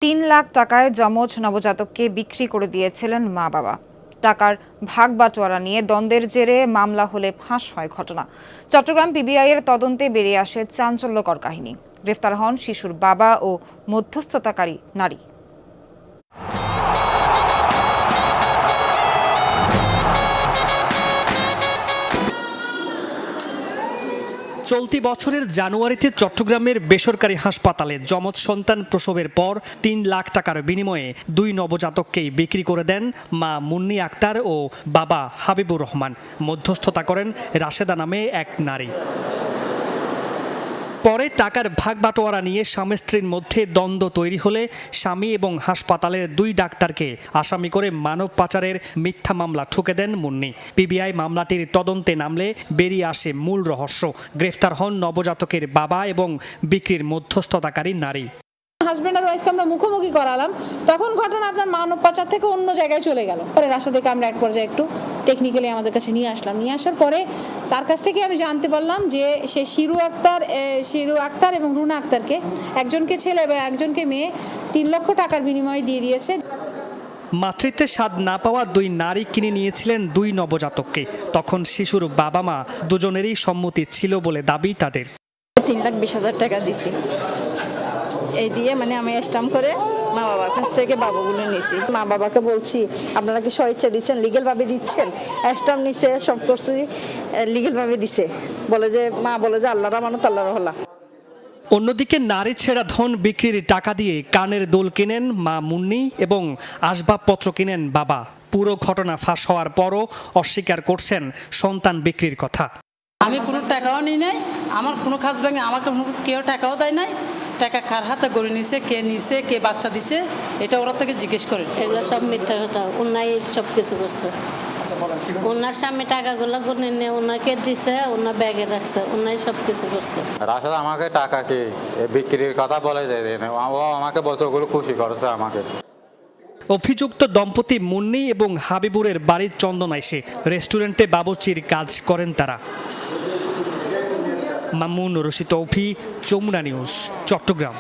৩ লাখ টাকায় যমজ নবজাতককে বিক্রি করে দিয়েছিলেন মা-বাবা। টাকার ভাগ বাটোয়ারা নিয়ে দ্বন্দ্বের জেরে মামলা হলে ফাঁস হয় ঘটনা। চট্টগ্রাম পিবিআইয়ের তদন্তে বেরিয়ে আসে চাঞ্চল্যকর কাহিনী। গ্রেফতার হন শিশুর বাবা ও মধ্যস্থতাকারী নারী। চলতি বছরের জানুয়ারিতে চট্টগ্রামের বেসরকারি হাসপাতালে যমজ সন্তান প্রসবের পর ৩ লাখ টাকার বিনিময়ে ২ নবজাতককেই বিক্রি করে দেন মা মুন্নি আক্তার ও বাবা হাবিবুর রহমান। মধ্যস্থতা করেন রাশেদা নামে এক নারী। পরে টাকার ভাগ বাটোয়ারা নিয়ে স্বামী স্ত্রীর মধ্যে দ্বন্দ্ব তৈরি হলে স্বামী এবং হাসপাতালের ২ ডাক্তারকে আসামি করে মানব পাচারের মিথ্যা মামলা ঠুকে দেন মুন্নি। পিবিআই মামলাটির তদন্তে নামলে বেরিয়ে আসে মূল রহস্য। গ্রেফতার হন নবজাতকের বাবা এবং বিক্রির মধ্যস্থতাকারী নারী। হাজব্যান্ড আর ওয়াইফকে আমরা মুখোমুখি করালাম, তখন ঘটনা আপনার মানব পাচার থেকে অন্য জায়গায় চলে গেল। পরে রাশেদাকে আমরা এক পর্যায়ে একটু টেকনিক্যালি আমাদের কাছে নিয়ে আসলাম। নিয়ে আসার পরে তার কাছ থেকে আমি জানতে পারলাম যে সে শিরু আক্তার এবং রুনা আক্তারকে, একজনকে ছেলে এবং একজনকে মেয়ে, ৩ লক্ষ টাকার বিনিময়ে দিয়ে দিয়েছে। মাতৃত্বের স্বাদ না পাওয়া ২ নারী কিনে নিয়েছিলেন ২ নবজাতককে। তখন শিশুর বাবা মা দুজনেরই সম্মতি ছিল বলে দাবি তাদের। ৩,২০,০০০ টাকা দিছি। এই দিয়ে আমি স্ট্যাম্প করে মা বাবার কাছ থেকে বাবাগুলো নিয়েছি। মা বাবাকে বলছি, আপনারা কি স্বইচ্ছা দিচ্ছেন, লিগেল ভাবে দিচ্ছেন? স্ট্যাম্প নিচ্ছে, সব করছি, লিগেল ভাবে দিছে। মা বলে যে আল্লাহর আমানত, আল্লাহর হলা। অন্যদিকে নারী ছেঁড়া ধন বিক্রির টাকা দিয়ে কানের দুল কিনেন মা মুন্নি এবং আসবাবপত্র কিনেন বাবা। পুরো ঘটনা ফাঁস হওয়ার পরও অস্বীকার করছেন সন্তান বিক্রির কথা। আমি কোনো টাকাও নিই নাই, আমার কোনো খাস ব্যাংকে আমাকে কেউ টাকাও দেয় নাই। টাকা কার হাতে গড়ে নিছে, কে বাচ্চা দিছে, এটা ওরা থেকে জিজ্ঞেস করে। এগুলো সব মিথ্যা কথা। ওনাই সব কিছু করছে। ওনার সামনে টাকাগুলো গুনে নিয়ে ওনাকে দিছে, ওনার ব্যাগে রাখছে, ওনাই সব কিছু করছে। রাশেদ আমাকে টাকা কি বিক্রির কথা বলে দেয়, ও আমাকে বলছে, ওগুলো খুশি করছে আমাকে। অভিযুক্ত দম্পতি মুন্নি এবং হাবিবুরের বাড়ির চন্দনাইশে রেস্টুরেন্টে বাবুর্চির কাজ করেন তারা। মামুন রশিদ তৌফি, যমুনা নিউজ, চট্টগ্রাম।